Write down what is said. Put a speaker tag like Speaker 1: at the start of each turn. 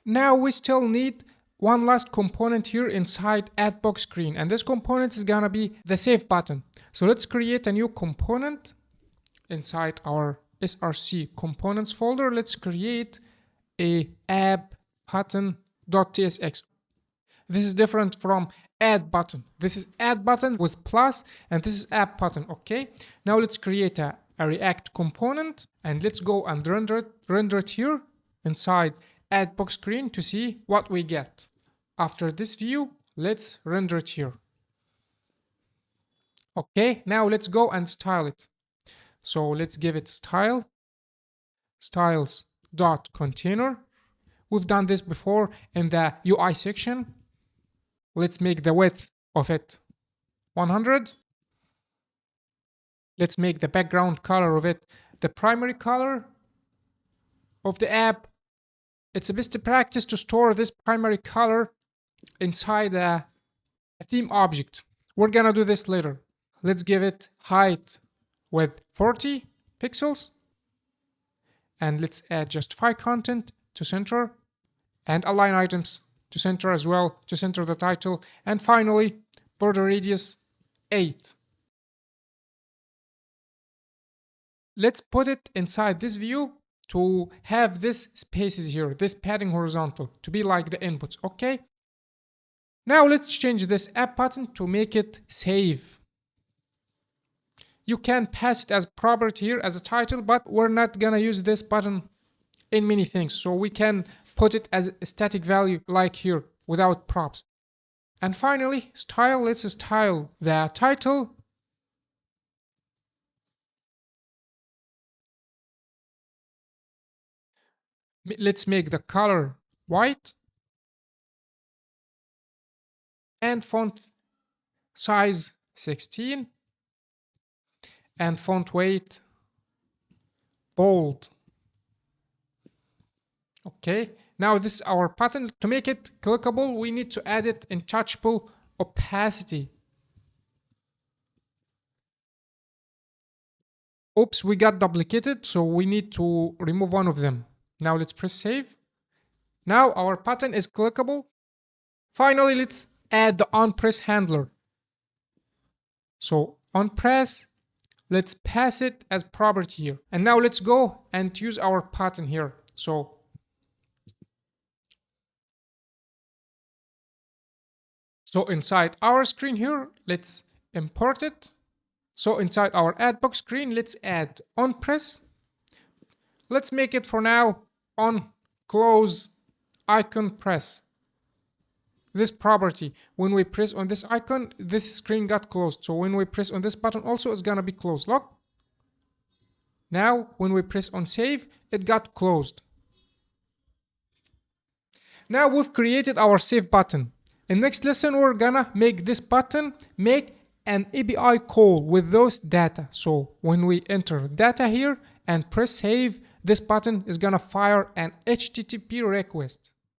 Speaker 1: Now we still need one last component here inside add box screen, and this component is gonna be the save button. So let's create a new component inside our src components folder. Let's create a app button.tsx. This is different from add button. This is add button with plus, and this is app button. Okay, now let's create a React component, and let's go and render it here inside add box screen to see what we get. After this view, let's render it here. Okay, now let's go and style it. So let's give it style, styles.container. We've done this before in the UI section. Let's make the width of it 100. Let's make the background color of it the primary color of the app. It's a best practice to store this primary color inside a theme object. We're gonna do this later. Let's give it height with 40 pixels. And let's add justify content to center and align items to center as well, to center the title. And finally, border radius 8. Let's put it inside this view to have this spaces here, this padding horizontal, to be like the inputs, okay? Now let's change this app button to make it save. You can pass it as property here as a title, but we're not gonna use this button in many things. So we can put it as a static value like here without props. And finally, style, let's style the title. Let's make the color white and font size 16 and font weight bold. Okay, now this is our button. To make it clickable, we need to add it in touchable opacity. Oops, we got duplicated, so we need to remove one of them. Now let's press save. Now our button is clickable. Finally, let's add the onPress handler. So onPress, let's pass it as property here. And now let's go and use our button here. So inside our screen here, let's import it. So inside our add box screen, let's add onPress. Let's make it for now on close icon press. This property, when we press on this icon, this screen got closed. So when we press on this button also, it's gonna be closed. Look. Now, when we press on save, it got closed. Now we've created our save button. In next lesson, we're gonna make this button make an API call with those data. So when we enter data here and press save, this button is gonna fire an HTTP request.